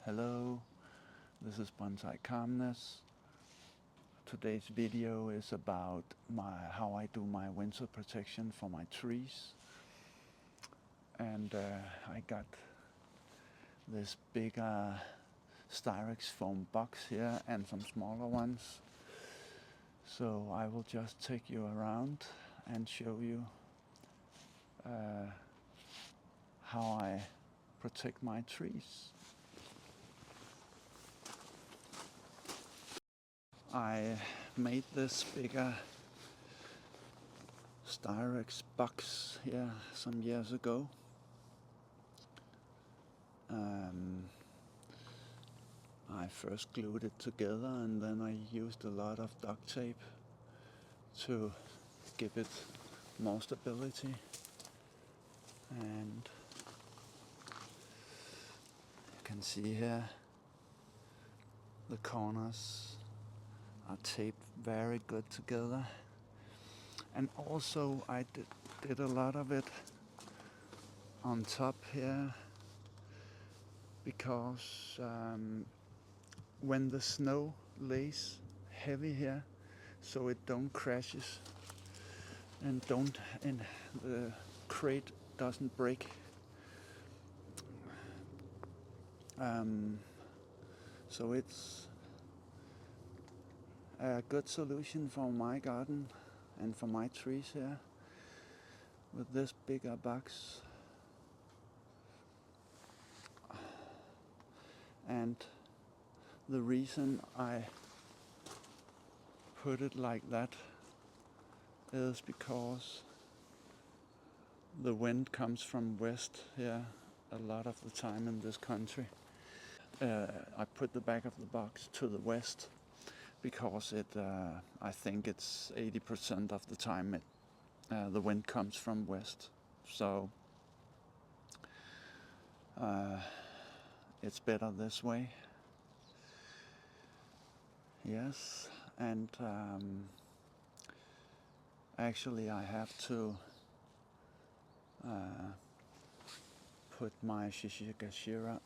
Hello, this is Bonsai Calmness. Today's video is about how I do my winter protection for my trees. And I got this big Styrex foam box here and some smaller ones. So I will just take you around and show you how I protect my trees. I made this bigger Styrex box here some years ago. I first glued it together and then I used a lot of duct tape to give it more stability. And you can see here the corners are taped very good together. And also I did a lot of it on top here because when the snow lays heavy here, so it don't crashes and the crate doesn't break. So it's a good solution for my garden and for my trees here with this bigger box. And the reason I put it like that is because the wind comes from west here a lot of the time in this country. I put the back of the box to the west because I think it's 80% of the time the wind comes from west. So it's better this way. Yes, and actually I have to put my shishigashira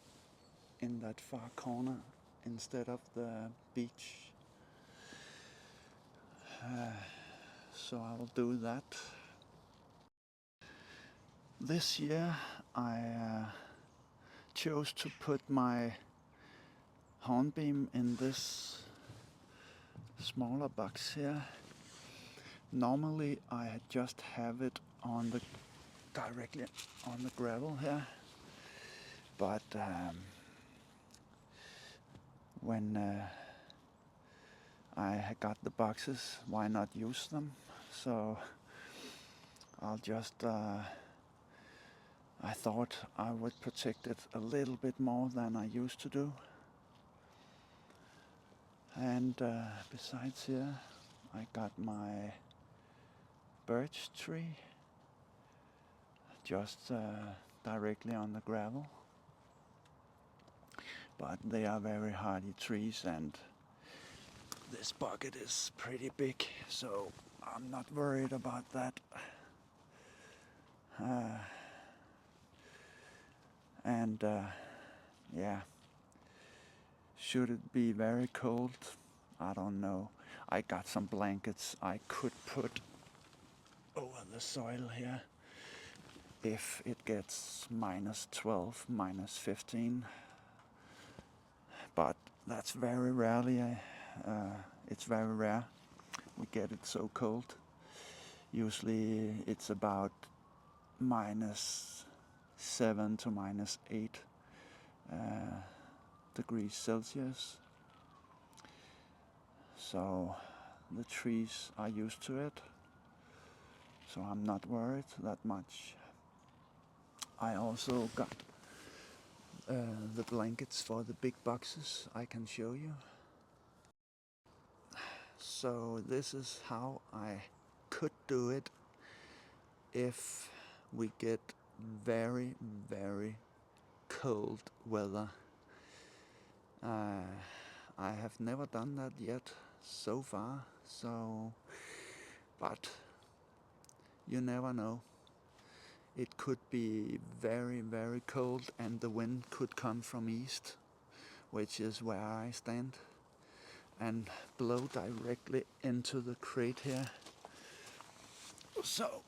in that far corner instead of the beach. So I will do that. This year I chose to put my hornbeam in this smaller box here. Normally I just have it directly on the gravel here, but when I got the boxes, why not use them? So I'll just I thought I would protect it a little bit more than I used to do. And besides here I got my birch tree just directly on the gravel, but they are very hardy trees and this bucket is pretty big, so I'm not worried about that. Yeah, should it be very cold? I don't know. I got some blankets I could put over the soil here if it gets -12, -15, but that's very rarely. It's very rare we get it so cold. Usually it's about -7 to -8 degrees Celsius. So the trees are used to it, so I'm not worried that much. I also got the blankets for the big boxes I can show you. So this is how I could do it if we get very, very cold weather. I have never done that yet so far, but you never know. It could be very, very cold and the wind could come from east, which is where I stand, and blow directly into the crate here. So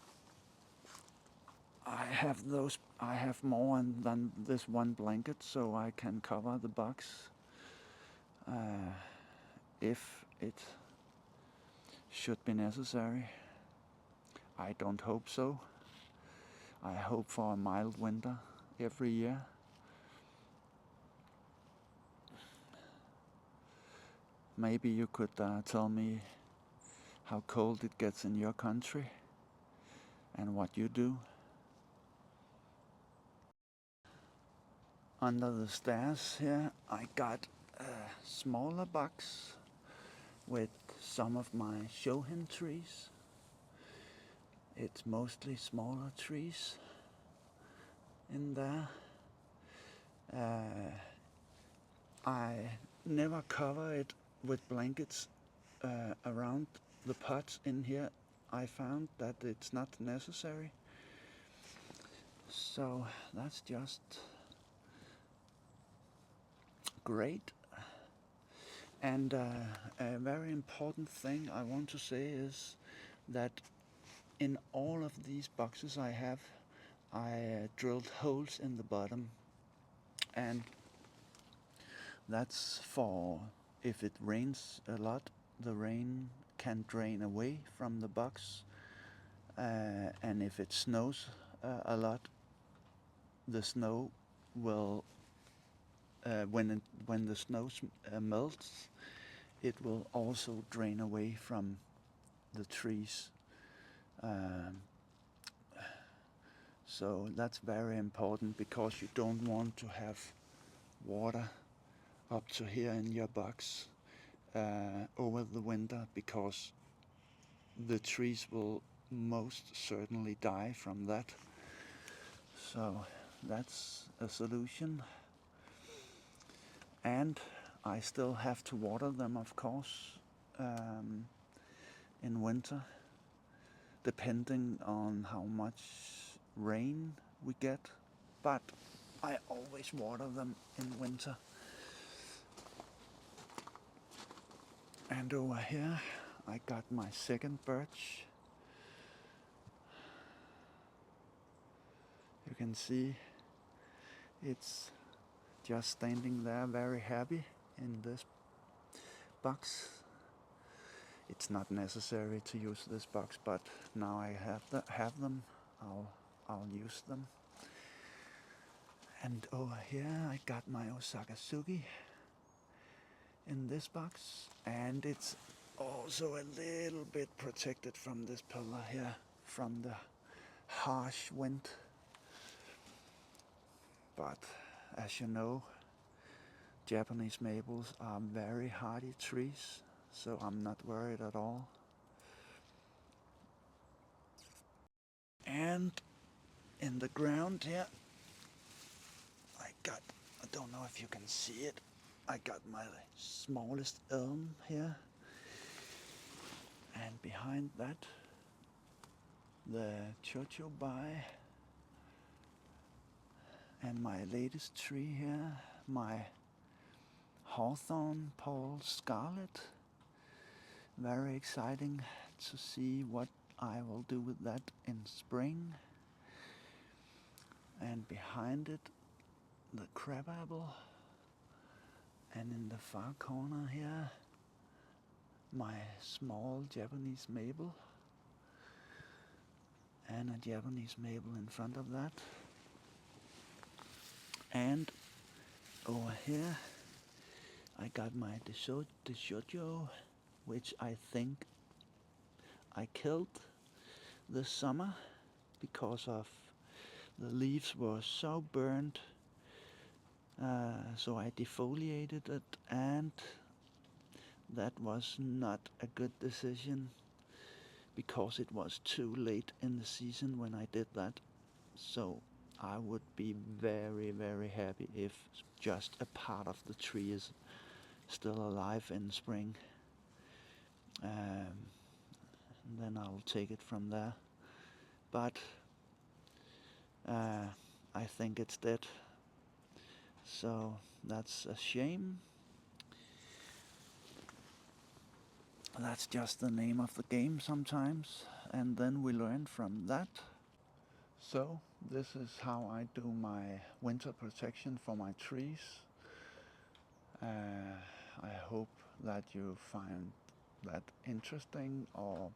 I have more than this one blanket, so I can cover the box if it should be necessary. I don't hope so. I hope for a mild winter every year. Maybe you could tell me how cold it gets in your country and what you do. Under the stairs here I got a smaller box with some of my shohin trees. It's mostly smaller trees in there. I never cover it with blankets around the pots in here. I found that it's not necessary. So that's just great. And a very important thing I want to say is that in all of these boxes I drilled holes in the bottom, and that's for if it rains a lot, the rain can drain away from the box, and if it snows a lot, the snow will when the snow melts, it will also drain away from the trees. So that's very important, because you don't want to have water up to here in your box over the winter, because the trees will most certainly die from that. So that's a solution. And I still have to water them, of course, in winter, depending on how much rain we get, but I always water them in winter. And over here I got my second birch. You can see it's just standing there very happy in this box. It's not necessary to use this box, but now I have them, I'll use them. And over here I got my Osakasugi in this box, and it's also a little bit protected from this pillar here, from the harsh wind. But as you know, Japanese maples are very hardy trees, so I'm not worried at all. And in the ground here I don't know if you can see it, I got my smallest elm here, and behind that the chochobai, and my latest tree here, my hawthorn Paul Scarlet. Very exciting to see what I will do with that in spring. And behind it the crabapple, and in the far corner here my small Japanese maple, and a Japanese maple in front of that. And over here I got my Deshojo, which I think I killed this summer because of the leaves were so burned. So I defoliated it, and that was not a good decision, because it was too late in the season when I did that. So I would be very, very happy if just a part of the tree is still alive in spring. Then I'll take it from there. But I think it's dead. So that's a shame. That's just the name of the game sometimes, and then we learn from that. So this is how I do my winter protection for my trees. I hope that you find that interesting, or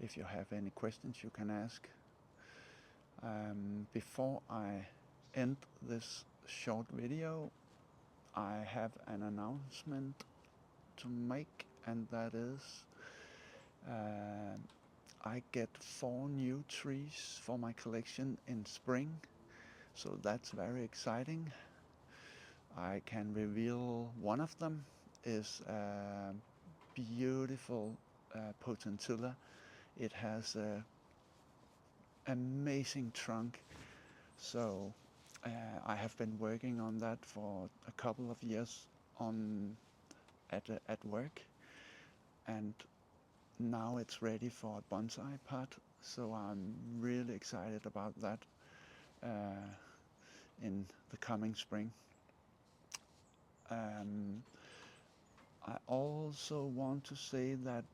if you have any questions you can ask. Before I end this short video, I have an announcement to make, and that is I get 4 new trees for my collection in spring, so that's very exciting. I can reveal one of them is a beautiful potentilla. It has a amazing trunk, so I have been working on that for a couple of years on at work, and now it's ready for a bonsai pot. So I'm really excited about that in the coming spring. I also want to say that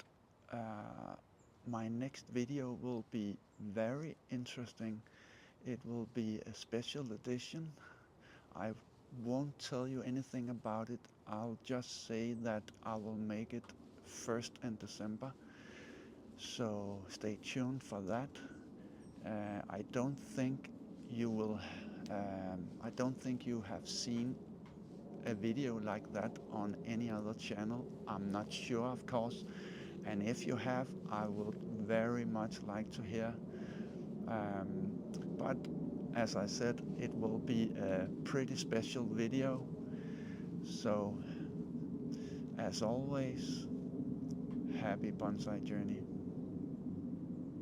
my next video will be very interesting. It will be a special edition. I won't tell you anything about it. I'll just say that I will make it first in December. So stay tuned for that. I don't think you will. I don't think you have seen a video like that on any other channel. I'm not sure, of course. And if you have, I would very much like to hear. Um, but as I said, it will be a pretty special video. So, as always, happy bonsai journey.